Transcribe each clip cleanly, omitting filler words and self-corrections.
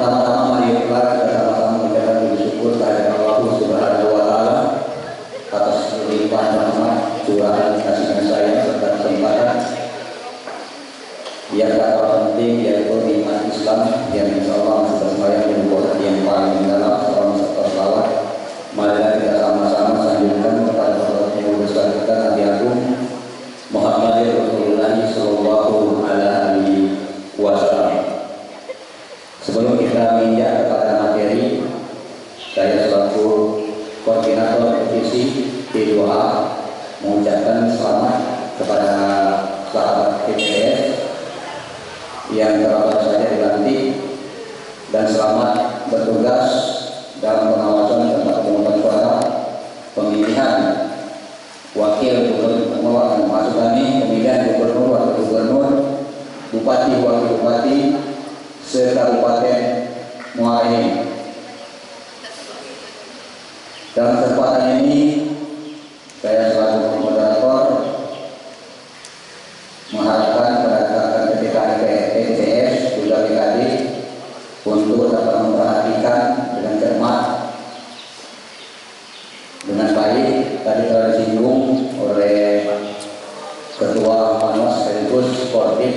Pertama-tama mari kita sama-sama mengucapkan puji syukur kehadirat Allah Subhanahu wa taala atas limpahan rahmat, curahan kasih sayang serta kesempatan yang tak kalah penting, yaitu nikmat Islam yang insyaallah masih bersemayam di bawah yang paling dalam selama sektor salawat. Marilah kita sama-sama sanjungkan kepada Allah yang besar kita Nabi Agung Muhammad Rasulullah sallallahu alaihi wasallam. Sebelum kita menginjak kepada materi, saya selaku koordinator divisi P2A mengucapkan selamat kepada sahabat PPS yang baru saja dilantik dan selamat bertugas dalam pengawasan tentang pemungutan suara pemilihan wakil gubernur, pemilihan gubernur, wakil gubernur, bupati, wakil bupati se-Kabupaten Muara Enim. Dalam kesempatan ini saya selaku moderator mengharapkan kepada PPKP PPS juga PKD untuk dapat memperhatikan dengan cermat, dengan baik. Tadi telah disinggung oleh Ketua Panwas sekaligus Korbit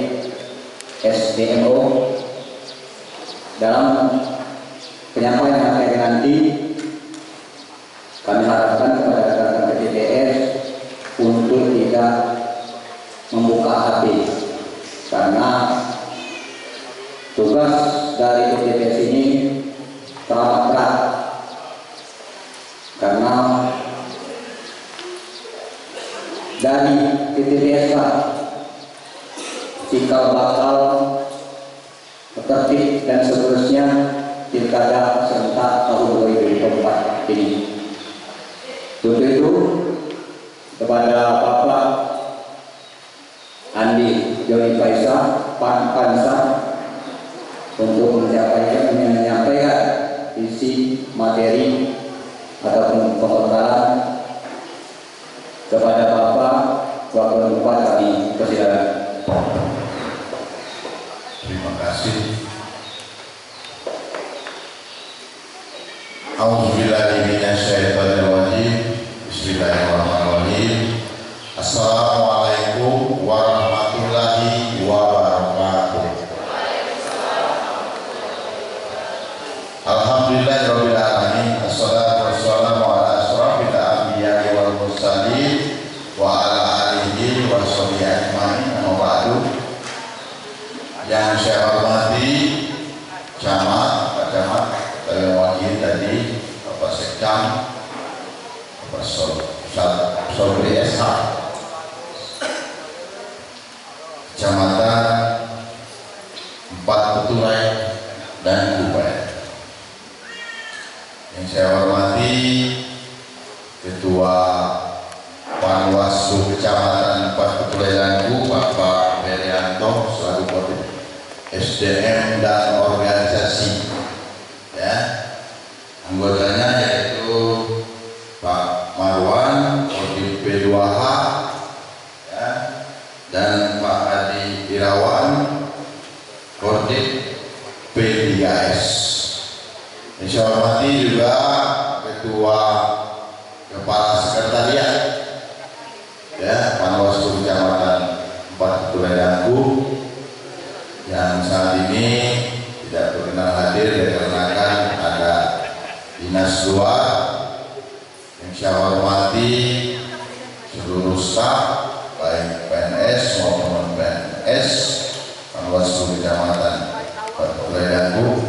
SDMO. Dalam penyampaian materi nanti kami harapkan kepada rekan-rekan PPS untuk tidak membuka HP, karena tugas dari PPS ini teramat berat, karena dari PPS lah cikal bakal tertib dan seterusnya pilkada serentak tahun 2024 ini. Untuk itu kepada Bapak Andi Joni Faisal Pansa untuk menyampaikan isi materi ataupun pengorbanan kepada Bapak Wakil Bupati kami persilakan. Terima kasih. A'udzubillahi minasyaitonirrajim. Bismillahirrahmanirrahim. Assalamualaikum warahmatullahi wabarakatuh. Alhamdulillahirabbil alamin. Assalatu wassalamu ala asrofil anbiya'i wal mursalin wa ala alihi wa sahbihi ajmain. Amma ba'du. Yang saya hormati camat, Pak Camat, dari wakil tadi, Bapak Sekam, Bapak Sobri SH, Kecamatan Empat Beturai dan Kubai. Yang saya hormati Ketua Panwaslu Kecamatan Empat Beturai dan Kubai, Bapak Berianto selaku Kodim SDM dan organisasi, ya, anggotanya yaitu Pak Marwan Kodim P2H, ya, dan Pak Adi Irawan Kodim P3S. Yang saya hormati juga Ketua Kepala Sekretariat, ya, Panwaslu Kecamatan Empat Beturai dan Kubai yang saat ini tidak berkenan hadir dikarenakan ada dinas luar. Yang saya hormati seluruh staf baik PNS maupun non PNS Panwaslu Kecamatan Beturai dan Kubai.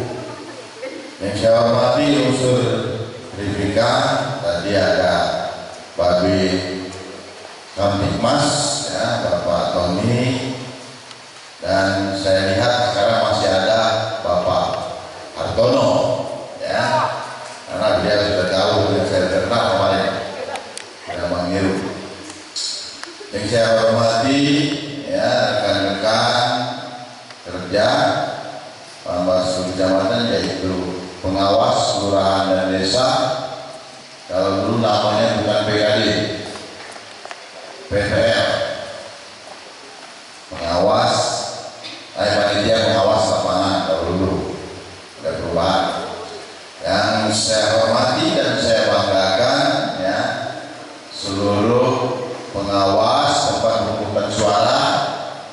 Yang saya hormati unsur verifikan, tadi ada Babi Kamtipmas, ya, Bapak Tony. Dan saya lihat sekarang masih ada Bapak Hartono, ya, karena dia sudah jauh yang saya kenal kemarin, sudah mengiru. Yang saya hormati, ya, rekan-rekan kerja Panwaslu Kecamatan, yaitu pengawas kelurahan dan desa. Kalau dulu namanya bukan PKD, PPL, pengawas panitia pengawas lapangan. Kalau dulu ada perubahan saya hormati dan saya banggakan ya seluruh pengawas tempat pemungutan suara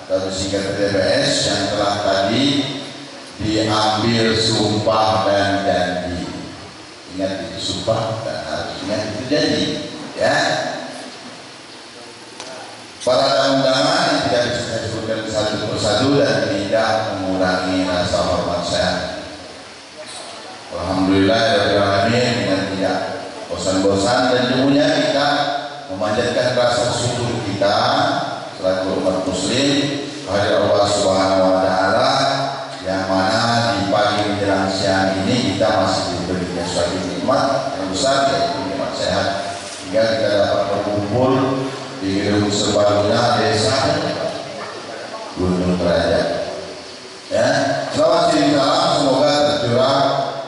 atau disingkat TPS yang telah tadi diambil sumpah dan janji. Ingat itu sumpah dan harus ingat itu janji ya. Para undangan yang tidak bisa saya sebutkan satu persatu dan tidak mengurangi rasa hormat saya. Alhamdulillahirrahmanirrahim, dengan tidak bosan-bosan dan semuanya kita memanjatkan rasa syukur kita selaku umat muslim kepada Allah Subhanahu wa taala yang mana di pagi menjelang siang ini kita masih diberikan suatu nikmat yang besar, yaitu nikmat sehat, hingga kita dapat berkumpul di gedung serbaguna desa Gunung Derajat. Ya, selamat siang salam semoga tercurah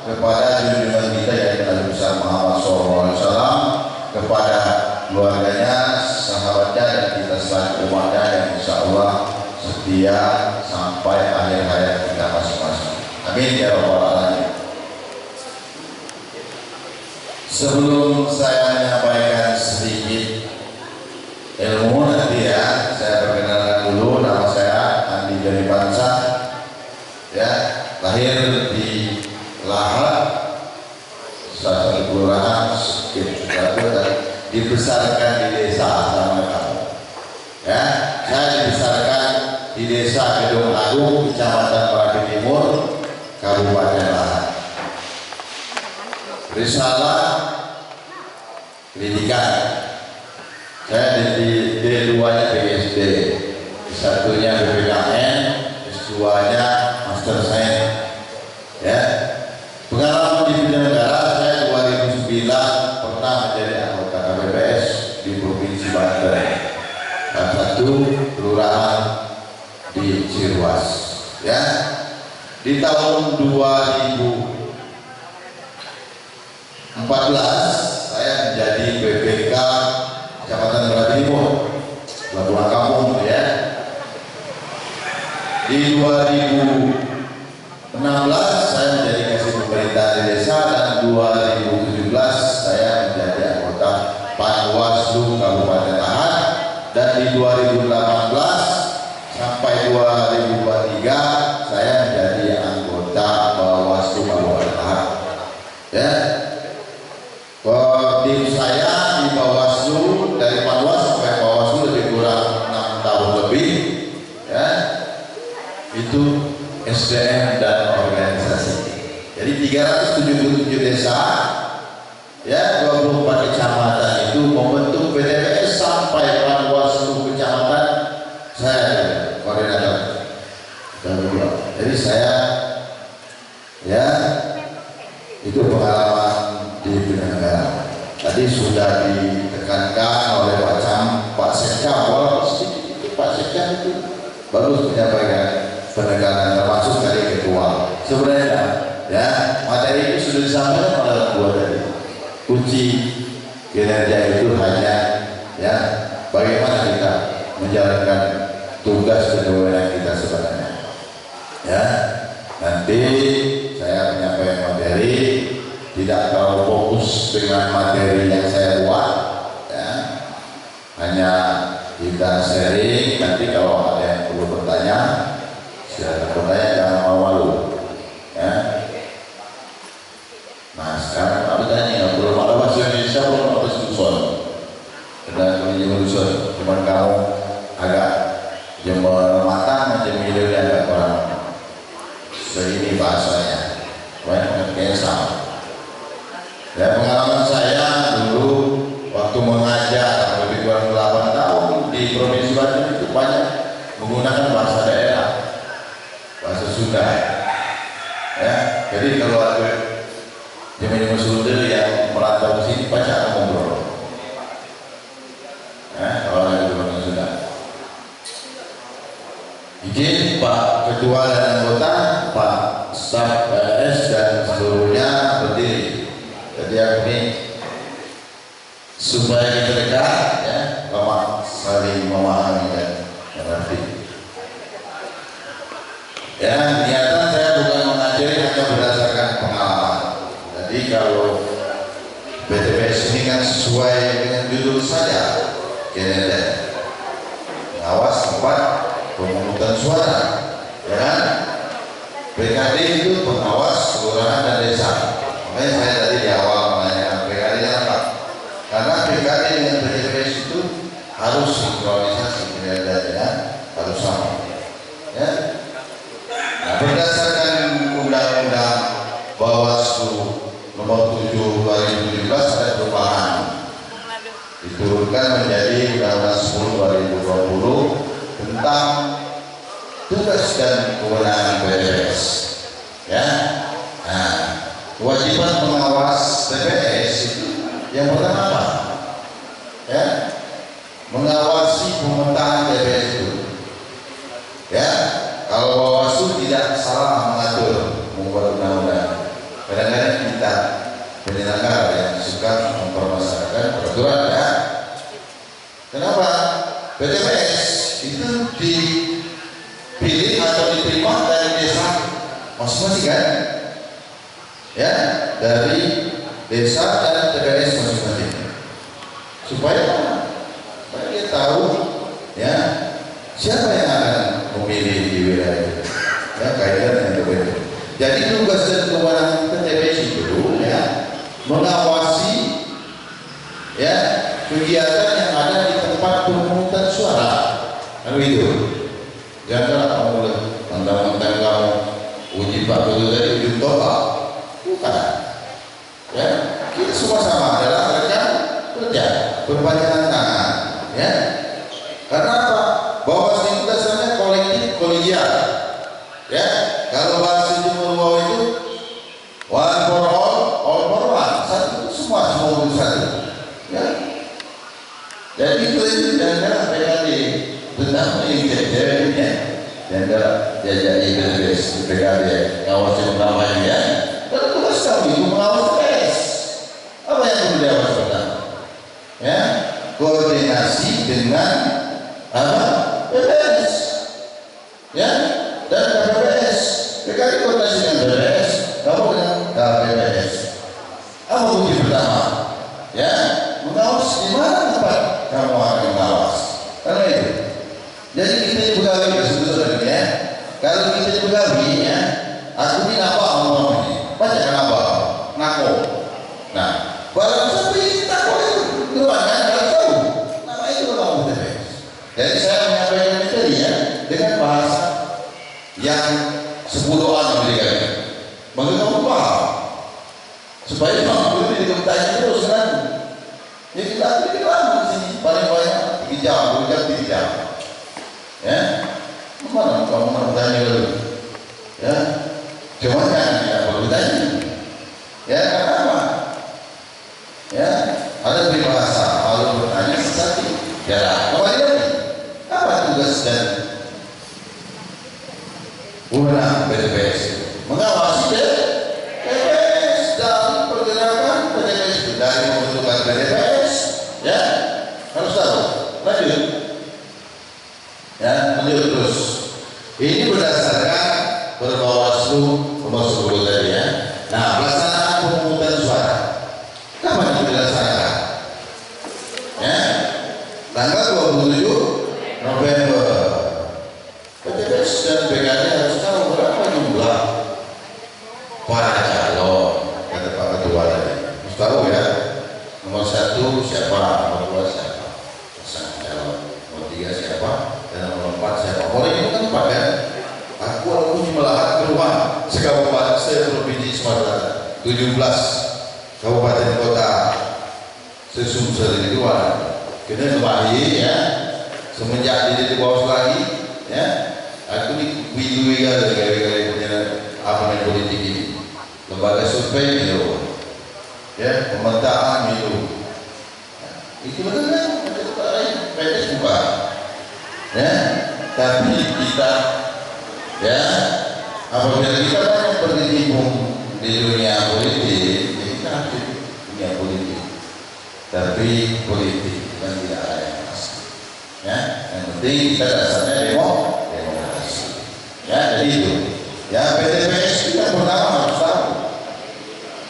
kepada junjungan kita yaitu Nabi besar Muhammad SAW, kepada keluarganya, sahabatnya dan kita selaku umatnya yang insya Allah setia sampai akhir hayat kita masing-masing. Amin ya rabbal alamin. Sebelum saya menyampaikan sedikit ilmu nanti ya, saya perkenalkan dulu, nama saya Andi Joni Bansa ya, lahir di Lahar, salah satu kelurahan dan dibesarkan di desa sama kamu ya. Saya dibesarkan di desa Gedung Agung, Kecamatan Merapi Timur, Kabupaten Lahar. Risalah pendidikan saya di D2-nya BSD, S1-nya BPKN, S2-nya Master Science ya. Pengalaman di bidang negara, saya 2009 pernah menjadi anggota KPPS di Provinsi Banten, salah satu kelurahan di Cirwas ya. Di tahun 2014 saya menjadi BPK Kecamatan Merapi Timur, pulang kampung ya. Di 2016 saya menjadi kasih pemerintah di desa dan 2017 saya menjadi anggota Panwaslu Kabupaten Lahar, dan di 2018 sampai 2023 saya menjadi anggota Bawaslu Kabupaten Lahar ya. Tim saya di Bawaslu dari Panwas sampai Bawaslu lebih kurang 6 tahun lebih ya. Itu SDM dan organisasi. Jadi 377 desa ya, 24 kecamatan itu membentuk PTPS sampai Panwaslu kecamatan, saya koordinator. Jadi saya ya, itu pengalaman di bidang negara. Tadi sudah ditekankan oleh Pak Sekda, Pak Sekda itu bagus menyampaikan penegakan termasuk dari ketua. Sebenarnya ya, materi itu sudah disampaikan oleh ketua tadi. Kunci kinerja itu hanya ya bagaimana kita menjalankan tugas dan kewenangan kita sebenarnya ya. Nanti saya menyampaikan materi, tidak terlalu fokus dengan materi yang saya buat ya, hanya kita sharing. Nanti kalau ada yang perlu bertanya silakan bertanya, jangan malu-malu ya. Nah sekarang apa tanya, belum ada bahasa Indonesia, belum ada susun dan susun, cuman kamu agak jemur matang menjemil dan agak kurang segini bahasanya, kayaknya sama ya. Pengalaman saya dulu waktu mengajar lebih kurang 8 tahun di Provinsi Banten itu banyak menggunakan bahasa daerah, bahasa Sunda ya. Jadi kalau ada jemaah Sunda yang merantau ke sini pasti akan ngobrol ya, kalau ada jemaah Sunda. Izin Pak Ketua dan anggota, Pak Staf PNS dan seluruhnya berdiri. Jadi ini supaya kita dekat ya, saling memahami dan mengerti. Ya, niatan saya bukan mengajari hanya berdasarkan pengalaman. Jadi kalau PTPS ini kan sesuai dengan judul saja, kinerja pengawas tempat pemungutan suara, ya kan? PKD itu pengawas kelurahan dan desa. Makanya saya tadi di awal menanyakan PKD apa? Karena PKD dengan PTPS itu harus sinkronisasi kinerjanya, harus sama. Ya. Nah, berdasarkan Undang-Undang Bawaslu Nomor 7 2017 ada perubahan, diturunkan menjadi Undang-Undang 10 2020 tentang tugas dan kewenangan PTPS. Ya, nah, kewajiban pengawas TPS itu yang pertama apa? Ya, mengawasi pemetaan TPS itu. Ya, kalau Bawaslu tidak salah mengatur membuat undang-undang. Kadang-kadang kita penyelenggara yang suka mempermasalahkan peraturan, ya. Kenapa? PTPS itu dipilih atau diterima dari desa masing-masing, kan? Ya, dari desa dan TPS masing-masing. Supaya dia tahu, ya, siapa yang akan memilih di wilayah itu. Ya, kaitan dengan begitu. Jadi tugas dan kewenangan TPS itu, ya, mengawasi, ya, kegiatan yang ada di tempat pemungutan suara, kan begitu. Jangan kamu mentang-mentang kamu uji Pak Betul dari ujung total, bukan. Ya, kita semua sama adalah rekan kerja, berpanjangan tangan, ya. Karena apa? Bawaslu itu dasarnya kolektif kolegial, ya. Kalau bahasa Jawa itu one for all for one, satu semua untuk satu, ya. Jadi itu jangan PKD tentang ini jadinya, jangan jajak IPTPS PKD ngawasin utamanya, ya. Karena tugas kami itu mengawas TPS. Apa yang perlu diawas pertama? Ya, koordinasi dengan apa? PPS, ya, dan KPPS. PKD koordinasi dengan PPS, kamu dengan KPPS. Apa bukti pertama? Ya, mengawas di mana tempat kamu akan mengawas. Karena itu. Jadi kita di pegawai sebetulnya, ya. Kalau kita di pegawai, ya, aku ini apa ngomong ini? Baca kenapa? Ngaku. Nah, barang sampai kita kok itu keluar kan? Kalau tahu, nama itu kamu TPS. Jadi saya menyampaikan itu tadi, ya, dengan bahasa yang 10-an Amerika. Bagi kamu paham, supaya kamu itu diketahui terus, kan? Jadi kita ini lama di sini, paling banyak 3 jam, 2 jam, 3 jam. Ya, mana kamu mau bertanya dulu? Ya, cuma kan tidak perlu bertanya. Ya, karena apa? Ya, ada peribahasa, kalau bertanya sesat, ya, kembali lagi. Apa tugas dan wewenang PTPS? Mengawasi PTPS dan pergerakan PTPS dari pembentukan PTPS, ya, harus tahu. Lanjut, ya, lanjut terus. Ini berdasarkan Perbawaslu nomor 10 tadi, ya. Nah, pelaksanaan pemungutan suara kapan itu dilaksanakan? Ya, tanggal 27 November. PTPS dan PKD harus tahu berapa jumlah para calon, kata Pak Ketua tadi. Harus tahu, ya. Nomor 1 siapa, nomor 2 siapa, pasangan calon, nomor 3 siapa, dan nomor 4 siapa. Boleh itu kan Pak, ya. Aku punya melahat keluar sekabupaten seprovinsi Sumatera 17 kabupaten kota sesumsel di luar. Kita kembali, ya, semenjak di bawah lagi, ya. Aku dipilih dari punya apa politik ini, lembaga survei itu, ya, pemetaan itu, itu betul kan? PTS bukan, ya. Tapi kita, ya, apabila kita banyak berkecimpung di dunia politik, ya kita aktif dunia politik, tapi politik kan tidak ada yang pasti, ya. Yang penting kita dasarnya demokrasi, ya. Jadi itu, ya, PTPS kita pertama harus tahu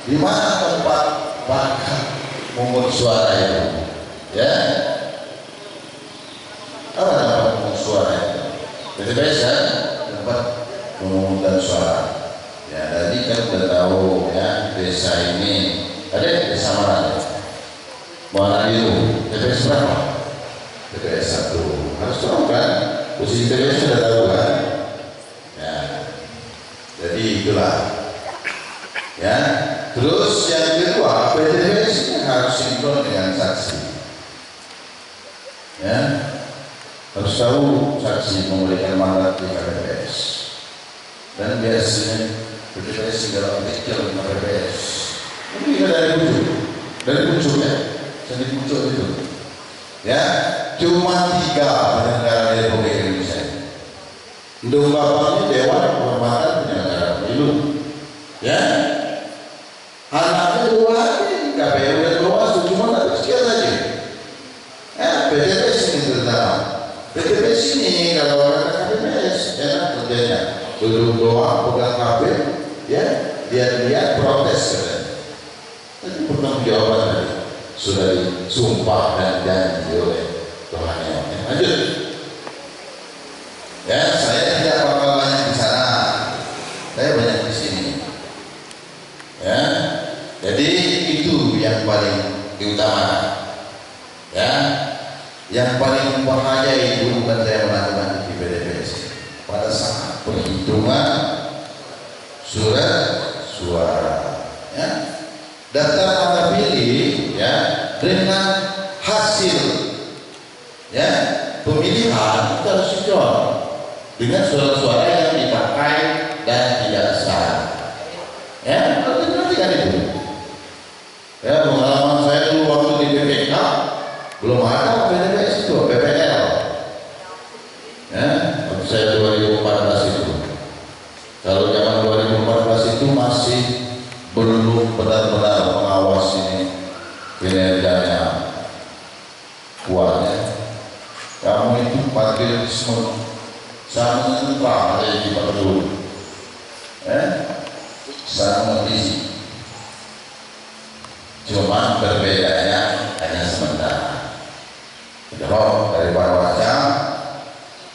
Di mana tempat bakal memungut suara itu? Ya, apa tempat memungut suara itu? BTPS ya, tempat pemungutan suara. Ya, tadi kan udah tahu ya, desa ini ada desa mana? Muara Biru, TPS berapa? TPS 1. Harus tahu kan? Posisi TPS sudah tahu kan? Ya, jadi itulah. Ya, terus yang kedua, PTPS ini harus sinkron dengan saksi. Ya, harus tahu saksi memberikan mandat di PTPS. Dan biasanya PTPS segala kecil dengan PTPS. Ini kita dari ujungnya, sendiri muncul itu. Ya, cuma 3 penyelenggara Republik Indonesia. Untuk bapaknya Dewan Kehormatan Penyelenggara Pemilu. Ya, anaknya 2 KPU dan Bawaslu cuma ada sekian saja. Ya, PTPS ini terutama. PTPS ini kalau orang KPPS enak kerjanya. Duduk doang, pegang HP, ya, dia lihat protes katanya. Tapi pertanggungjawaban tadi sudah disumpah dan janji oleh Tuhan yang lanjut. Ya, saya tidak bakal banyak di sana, saya banyak di sini. Ya, jadi itu yang paling diutamakan. Ya, yang paling berbahaya itu bukan saya melakukan di PTPS. Pada saat perhitungan surat suara, ya, daftar tanda pilih, ya, dengan hasil, ya, pemilihan harus sinkron dengan suara-suara yang dipakai dan tidak sah. Ya, nanti kan itu. Ya, pengalaman saya dulu waktu di BPK belum ada PTPS itu, PPL. Ya, waktu saya 2014 itu. Kalau zaman 2014 itu masih belum benar-benar mengawasi kinerjanya kuatnya. Kamu itu patriotisme sangat netral dari Pak dulu. Sangat easy. Cuma berbedanya hanya sementara. Kalau dari Panwascam,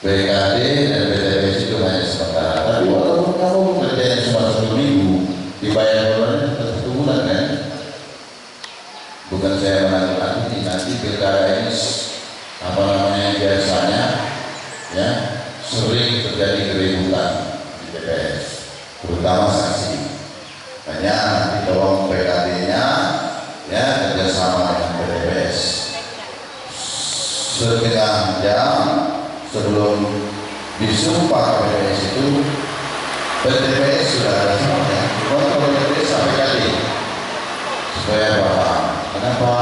PKD dan PTPS itu hanya sementara. Tapi walaupun kamu kerjanya cuma 1 minggu, dibayar bulannya 1 bulan kan? Bukan saya menanggung ini, nanti pilkada ini apa namanya biasanya, ya, sering terjadi keributan di TPS, terutama saksi. Hanya nanti tolong PKD-nya, ya, kerjasama dengan PTPS. Setengah jam sebelum disumpah PTPS itu, PTPS sudah ada semuanya. Kalau PTPS sampai kali supaya paham kenapa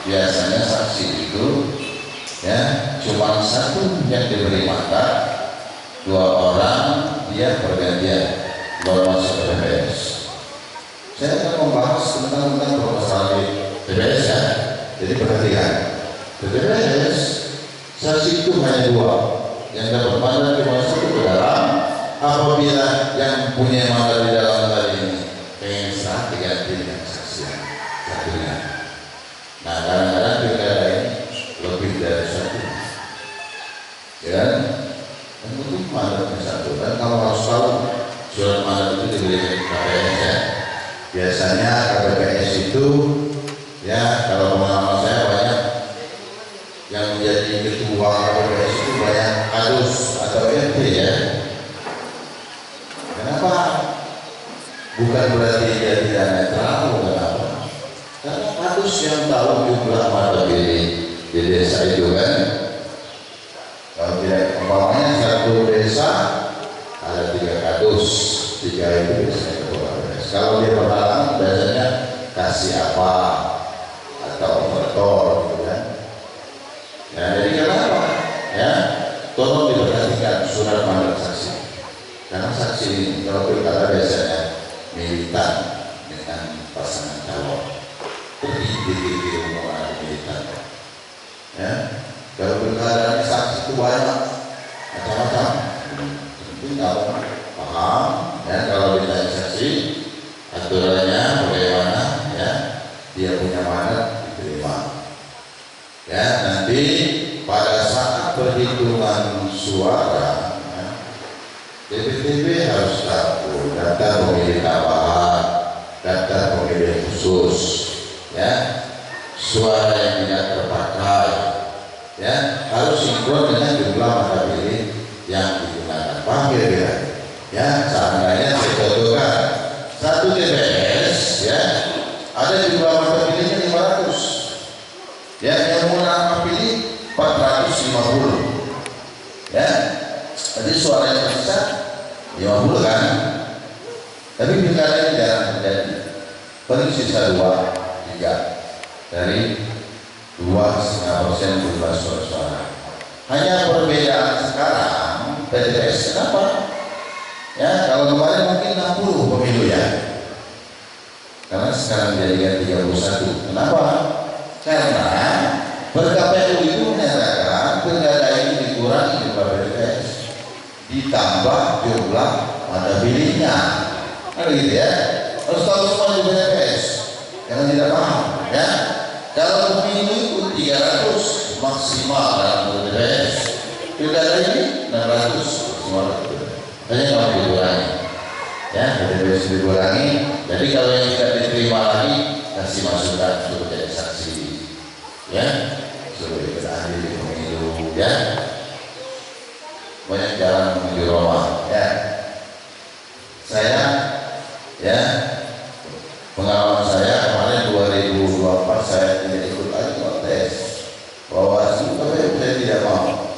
biasanya saksi itu, ya, cuma 1 yang diberi mandat, 2 orang dia pergantian baru masuk PTPS. Saya akan membahas tentang permasalahan PTPS, ya. Jadi perhatikan, PTPS saksi itu hanya 2 yang dapat mandat cuma 1 ke dalam. Apabila yang punya mandat di dalam tadi ini pengen serah diganti dengan saksi satunya. Nah, kadang-kadang pilkada ini lebih dari 1, ya kan? Dan itu mandatnya 1. Dan kamu harus tahu surat mandat itu diberikan KPPS, ya. Biasanya KPPS itu, ya, kalau pengalaman saya banyak yang menjadi ketua KPPS itu banyak kadus atau RT, ya. Kenapa? Bukan berarti dia tidak netral, kenapa? Karena kadus yang tahu jumlah mata pilih di desa itu kan. Kalau tidak, umpamanya 1 desa ada 3 kadus, 3 itu biasanya ketua KPPS. Kalau dia berhalangan biasanya kasih apa atau overtor, gitu kan. Ya, jadi kenapa? Ya, tolong diperhatikan surat mandat saksi. Karena saksi ini kalau pilkada biasanya militan dengan pasangan calon, pergi rumah militan. Ya, kalau pilkada ini saksi itu banyak macam-macam. Penting kamu paham, ya, kalau ditanya saksi aturannya boleh bolehnya mandat diterima. Ya, nanti pada saat perhitungan suara, ya, DPTB harus tahu daftar pemilih tambahan, daftar pemilih khusus, ya, suara yang tidak terpakai, ya, harus sinkron dengan jumlah mata pilih yang digunakan. Paham ya? Ya, seandainya saya contohkan satu TPS, ya, ada jumlah mata pilihnya 500. Ya, yang menggunakan pilih 450. Ya, jadi suara yang tersisa 50 kan? Tapi pilkada ini jarang terjadi. Paling sisa 2, 3 dari 2,5% jumlah suara. Hanya perbedaan sekarang PTS kenapa? Ya, kalau kemarin mungkin 60 pemilu ya. Karena sekarang jadikan 31. Kenapa? Karena per-KPU itu menyatakan pilkada ini dikurangi jumlah PTS, ditambah jumlah mata pilihnya. Kan gitu ya? Harus tahu semua di PTS. Jangan tidak paham, ya. Kalau pemilu itu 300 maksimal dalam PTS, pilkada ini 600 maksimal. Hanya kalau dikurangi, ya, PTS dikurangi. Jadi kalau yang tidak diterima lagi kasih masukan suruh jadi saksi. Ya, suruh ikut ahli di pemilu, ya, banyak jalan menuju Roma, ya. Saya, ya, pengalaman saya kemarin 2024 saya tidak ikut lagi kontes Bawaslu, tapi saya tidak mau.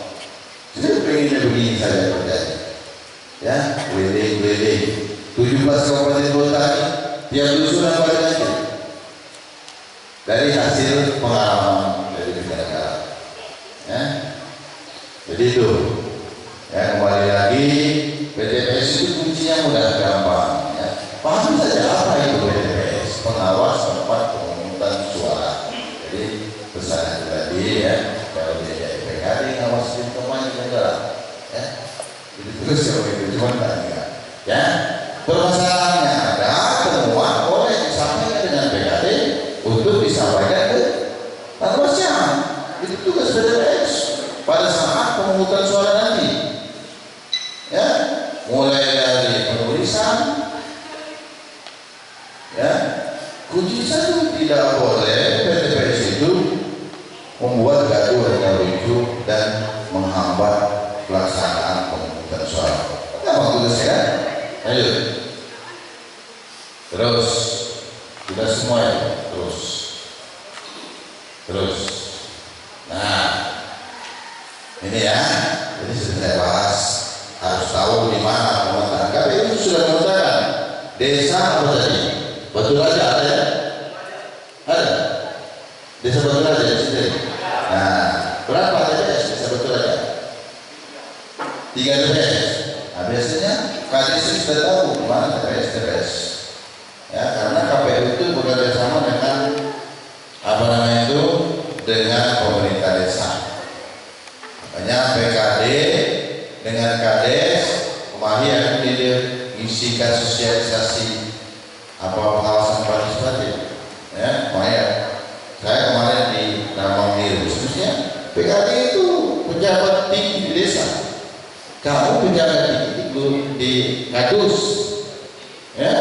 Saya pengennya begini saja terjadi, ya, keliling-keliling 17 kabupaten kota ini, tiap dusun apa lagi. Dari hasil pengalaman dari negara, ya. Jadi itu, ya, kembali lagi PTPS itu kuncinya mudah gampang, ya. Paham saja apa itu PTPS, pengawas tempat pemungutan suara. Jadi pesan tadi, ya, kalau dia jadi PKD ngawas di teman negara, ya. Jadi terus kalau itu cuma tanya, ya. Permasalahannya ada temuan oleh disampaikan dengan PKD untuk disampaikan ke Panwasnya. Itu tugas PTPS pada saat pemungutan suara nanti, ya, mulai dari penulisan, ya, kunci satu, tidak boleh PTPS itu membuat gaduh dan rujuk dan menghambat pelaksanaan pemungutan suara. Apa tugasnya? Lanjut. Terus kita semua ya, terus. Nah, ini ya, jadi sudah saya bahas, harus tahu di mana pemetaan. KPU sudah memetakan desa apa tadi? Batu Raja ada ya? Ada. Desa Batu Raja di sini. Nah, berapa TPS desa Batu Raja? 3 TPS. Nah, biasanya KDS sudah tahu di mana TPS. Ya, karena KPU itu bekerja sama dengan apa namanya itu, dengan pemerintah desa. Makanya PKD dengan KDS kemarin dia ngisikan sosialisasi apa pengawasan partisipatif, ya. Makanya saya kemarin di Ramang Niru, sebenarnya PKD itu pejabat tinggi di desa. Kamu pejabat tinggi di Kadus, ya.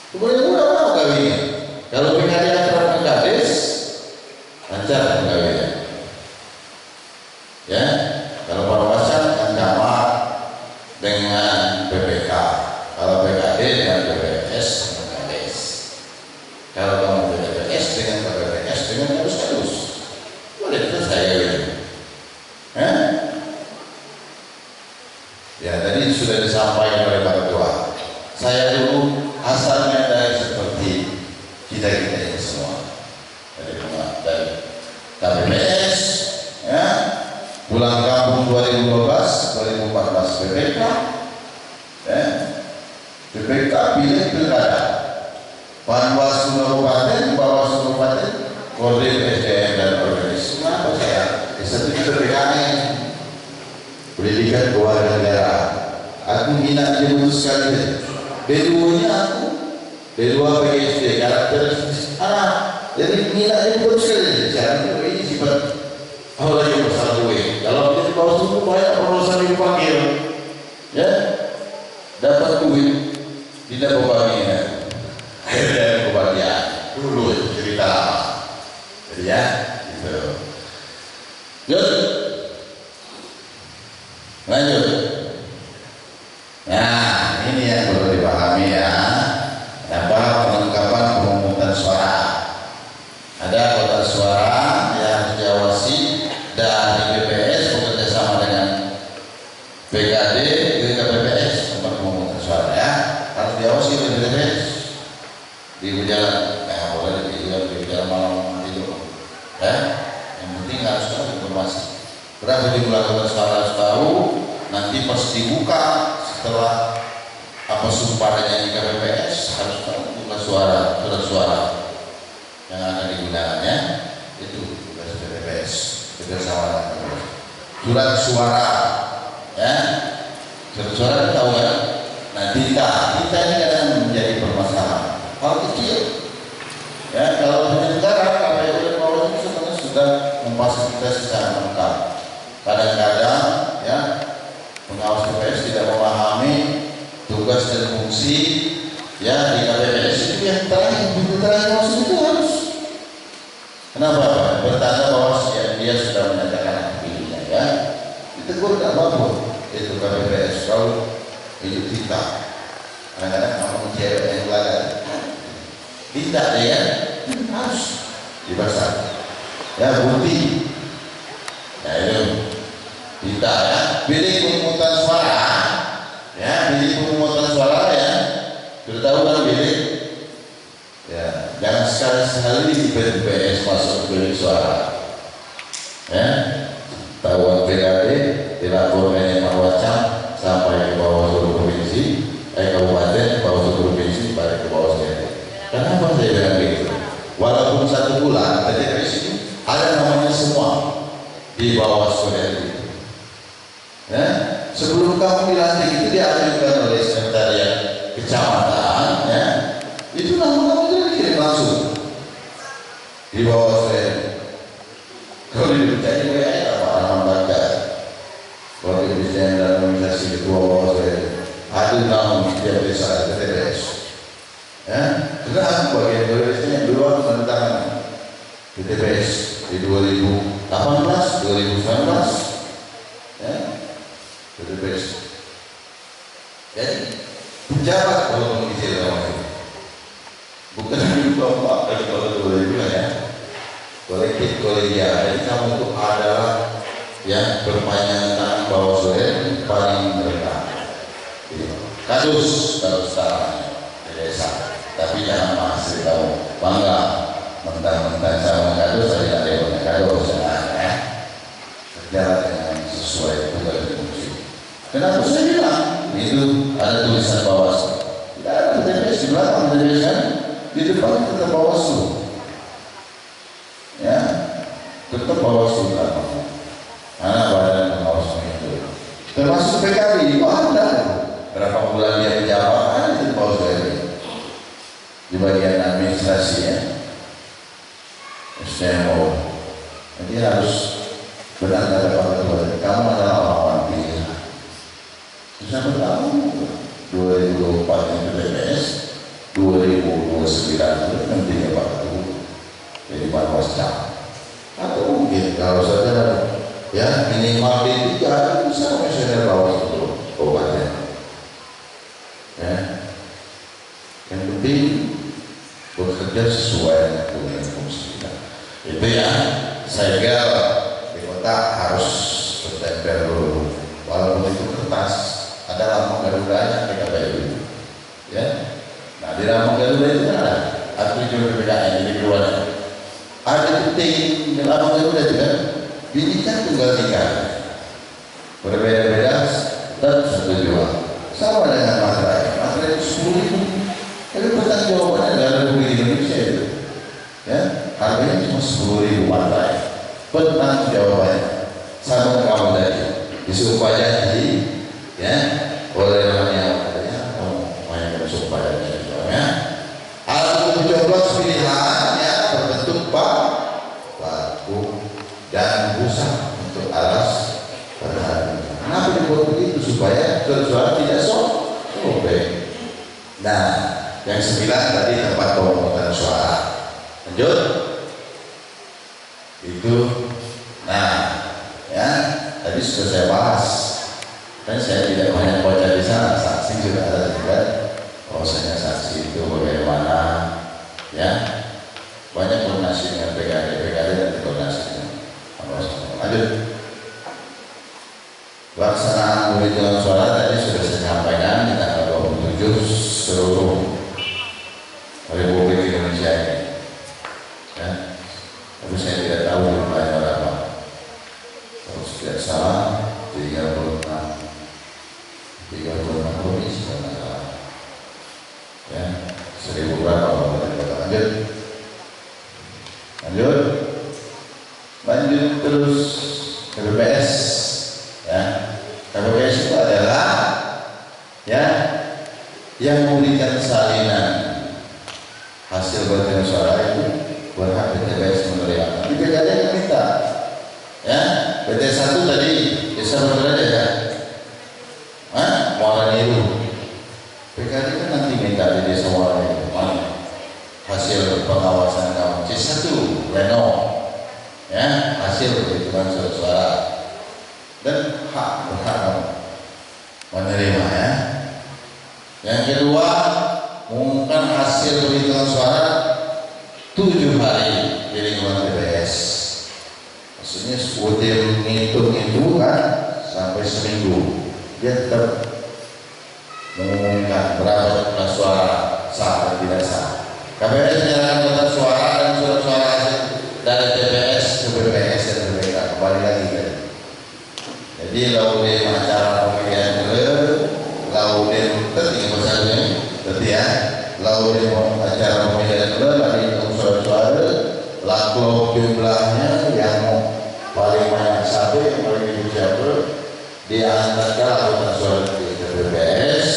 Kemudian udah mau kawinnya. Kalau PKD akan KDS, lancar kawinnya. Ya, kalau Panwasnya dengan camat dengan PPK, kalau PKD dengan PPS dengan KDS. Kalau kamu PPS dengan KPPS dengan Kadus, boleh selesai kawinnya. Ya, tadi sudah disampaikan oleh Pak Ketua. Saya dulu asalnya dari seperti kita ini semua, dari KPPS, ya, pulang kampung 2012, 2014 PPK, ya, PPK pilih pilkada, Panwaslu Kabupaten, Bawaslu Kabupaten, Kodim SDM dan organisasi. Kenapa saya? Satu itu PKN, pendidikan keluarga negara. Aku minat dia sekali. D2-nya aku D2 PGSD, karakteristik anak Jadi minatnya bukan sekali. Jangan ini sifat Allah yang besar gue. Kalau kita bawa suku banyak urusan dipanggil, ya dapat duit tidak pembagian. Akhirnya kebahagiaan dulu cerita lama. Jadi ya, gitu. Yuk, lanjut. Nah, ini yang perlu dipahami ya. Apa penangkapan pemungutan suara? Ada kotak suara yang diawasi dari BPS bekerja sama dengan PKD ke KPPS tempat pemungutan suara ya. Harus diawasi oleh BPS di jalan. Nah, boleh di jalan malam itu. Ya, yang penting harus tahu informasi. Berapa jumlah kotak suara harus tahu. Nanti pas dibuka setelah apa sumpahnya di KPPS harus tahu jumlah suara yang akan digunakannya itu tugas BPS bersama surat suara ya. Surat suara kita tahu ya. Nah kita ini kadang menjadi permasalahan hal kecil ya. Kalau penyelenggara KPU dan Bawaslu sebenarnya sudah memfasilitasi secara lengkap. Kadang-kadang ya pengawas TPS tidak memahami tugas dan fungsi ya di KPPS itu yang terakhir itu harus. Kenapa Pak? Bertanda bahwa dia sudah menyatakan pilihnya ya. Ditegur tidak apa-apa. Itu KPPS kalau itu kita. Kadang-kadang kamu cewek yang belajar. Tidak deh ya. Harus dibahas. Ya bukti. Ya itu. Tidak ya. Pilih pemungutan suara. Ya pilih pemungutan suara ya. Sudah tahu kan pilih. Ya, jangan sekali-sekali di BPS masuk bilik suara. Ya, tahuan PKD dilaporkan yang Wacam sampai ke Bawaslu provinsi, kabupaten, Bawaslu provinsi, balik ke Bawaslu. Kenapa saya bilang begitu? Walaupun 1 bulan, TPS ini ada namanya semua di Bawaslu itu. Ya, sebelum kamu dilantik itu diajukan oleh sekretariat kecamatan, ya. Itu nama-nama itu dikirim langsung di bawah saya. Kalau dipercaya ya apa nama baca. Kalau bisa dalam organisasi ketua bawah saya ada nama setiap desa TPS. Ya, sudah bagian organisasinya dua menentang di TPS di 2018, 2019. Ya, TPS. Jadi pejabat kalau mengisi dalam itu. Bukan juga Pak, kalau boleh juga ya. Kolektif kolegial. Jadi kamu itu adalah yang berpanjang tangan Bawaslu paling rendah. Kasus salahnya di desa. Tapi jangan masih tahu bangga mentang-mentang sama kasus saya tidak ada kasus ya. Berjalan dengan sesuai tugas dan fungsi. Kenapa saya bilang itu ada tulisan Bawaslu? Tidak ada TPS di belakang TPS kan? Di depan tetap Bawaslu, ya, tetap Bawaslu belakang. Anak badan pengawas itu, termasuk PKB itu ada. Berapa bulan dia menjawab, ada di Bawaslu ini di bagian administrasi ya. SDMO, jadi harus benar kata Pak. Kamu adalah orang pilihan. Bisa bertahun 2024 itu TPS. 2029 nanti ya Pak jadi Panwascam atau mungkin kalau saja ya minimal D3 bisa misalnya Bawaslu kabupaten ya. Yang penting bekerja sesuai dengan fungsi kita itu ya. Saya kira di kota harus bertempel dulu walaupun itu kertas ada lambang Garudanya kita bayar ya. Nah di Lambang Garuda itu kan ada atribut perbedaan di keduanya. Ada penting di Lambang Garuda juga Bhinneka Tunggal Ika. Berbeda-beda dan satu jua. Sama dengan materai. Materai itu 10.000. Tapi pertanyaan jawabannya dalam Republik Indonesia itu, ya harganya cuma 10.000 materai. Pertanyaan jawabannya sama kamu tadi disumpah janji, ya oleh orang yang katanya kamu banyak bersumpah janji. Ya. Alat 17 pilihan ya berbentuk susah untuk alas pada hari ini. Kenapa dibuat begitu? Supaya suara tidak sobek. Nah, yang 9 tadi tempat pemungutan suara. Lanjut. Itu, nah, ya tadi sudah saya bahas. Kan saya tidak banyak baca di sana, saksi sudah ada juga. Bahwasanya saksi itu bagaimana, ya banyak koordinasi dengan PKD dan koordinasi dengan lanjut. Pelaksanaan penghitungan suara tadi sudah saya sampaikan di tanggal 27 seluruh Republik Indonesia ini, ya. Tapi saya tidak tahu jumlahnya berapa. Kalau tidak salah 36 provinsi kalau tidak salah, ya 1000 berapa. Lanjut terus KPPS, ya. KPPS itu adalah, ya, yang memberikan salinan hasil penghitungan suara itu berhak PTPS menerima. Tapi PKD yang minta, ya. PT1 tadi bisa betul aja ya. Muara Niru. PKD kan nanti minta di desa Muara Niru hasil pengawasan kamu. C1 Pleno, ya, hasil penghitungan suara dan berhak menerima, ya. Yang kedua, mengumumkan hasil penghitungan suara 7 hari di lingkungan TPS. Maksudnya udah menghitung itu kan sampai seminggu, dia tetap mengumumkan berapa jumlah suara sah dan tidak sah. KPPS menyerahkan kotak suara dan surat suara hasil dari TPS ke BPS dan BPK. Kembali lagi kan. Jadi laude acara pemilihan laude tertinggi besarnya, berarti ya laude acara pemilihan lagi untuk suara-suara laku jumlahnya yang paling banyak satu, yang paling sedikit siapa diantarkan anggota suara ke BPS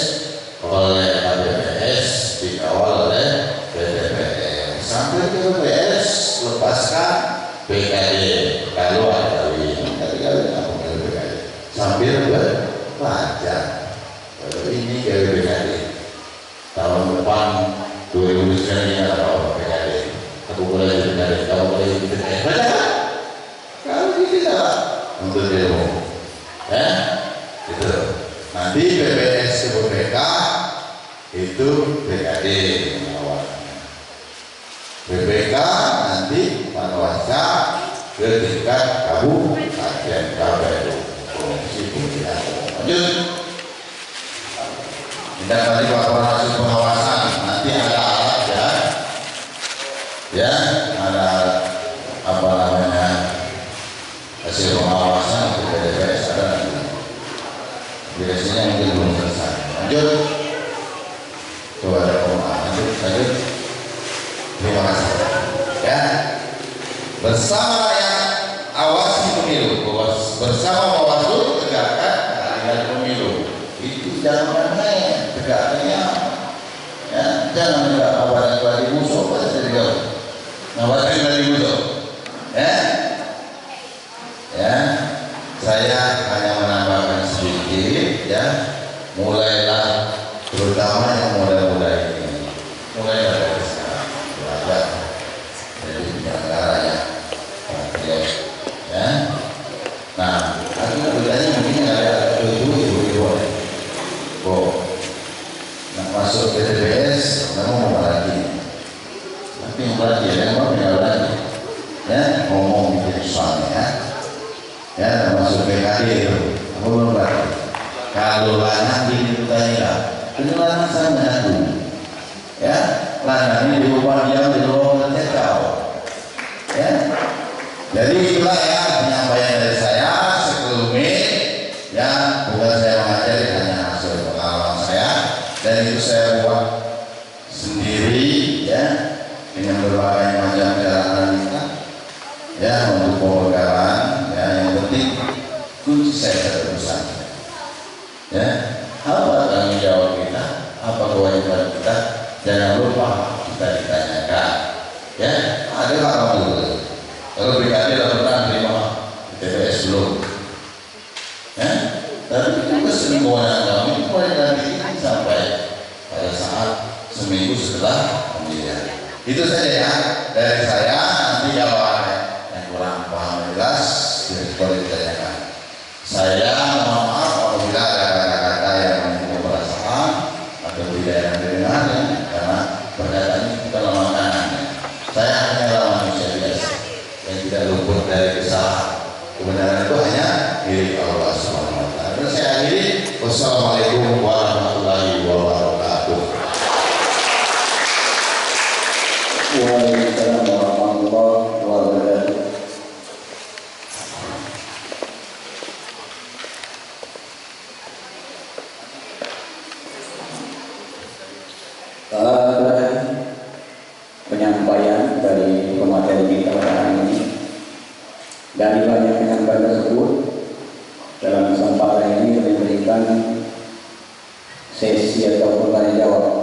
oleh KPPS, dikawal oleh BPS sampai ke BPS, lepaskan PKD kalau ada kawin, kali-kali apa PKD sambil berpajak. Ini dari PKD tahun depan 2009 ini ada PKD. Aku boleh jadi PKD, kamu boleh jadi PKD. Baca kan? Kalau tidak untuk demo, ya, itu. Nanti BPS ke BPK itu PKD pengawasannya. BPK nanti pengawasannya ke tingkat kabupaten KPU, Komisi Pemilihan. Lanjut. Kita tadi laporan hasil pengawasan, nanti ada alat, ya, ada apa namanya hasil pengawasan untuk BPS ada nanti. Biasanya mungkin belum selesai. Lanjut. Coba ada pemahaman. Lanjut. Terima kasih. Ya. Bersama yang awasi pemilu, bersama Bawaslu tegakkan keadilan pemilu. Itu jangan main tegaknya, ya, jangan tegak apa yang musuh apa saja jauh. Ngawasin dari musuh, ya, ya. Saya hanya menambahkan sedikit, ya. Mulailah, terutama yang muda-muda ini, mulailah dari sekarang belajar dari penyelenggaranya, ya. Nah, aku bertanya mungkin ada ibu-ibu. Nak masuk ke TPS, kamu mau lagi? Tapi yang lagi, ya, kamu tinggal lagi, ya, ngomong bikin suami, ya, masuk PKD itu, kamu belum lagi. Kalau lanang gini tanya, ini lanang saya mengaku, ya, lanang ini di rumah dia di luar tercekau, ya. Jadi itulah ya penyampaian dari saya sebelumnya, ya, bukan saya mengajari, hanya hasil pengalaman saya dan itu saya buat sendiri, ya, dengan berbagai macam cara analisa, ya, untuk pembegalan, ya, yang penting kunci saya satu pesan, ya, apa tanggung jawab kita, apa kewajiban kita, jangan lupa kita ditanyakan, ya, ada apa dulu. Kalau BKD laporan terima, kita setelah pemilihan. Itu saja ya dari saya. Nanti kalau ada yang kurang paham jelas boleh ditanyakan. Saya mohon maaf apabila ada kata-kata yang menyinggung perasaan atau tidak yang didengar ya, karena perkataan ini bukanlah makanan. Saya hanyalah manusia biasa yang tidak luput dari kesalahan. Kebenaran itu hanya milik Allah Subhanahu wa taala. Dan saya akhiri, wassalamualaikum warahmatullahi wabarakatuh. Waalaikumsalam warahmatullahi wabarakatuh. Penyampaian dari pemateri kita hari ini. Dari banyak penyampaian tersebut, dalam kesempatan ini memberikan sesi atau pertanyaan jawab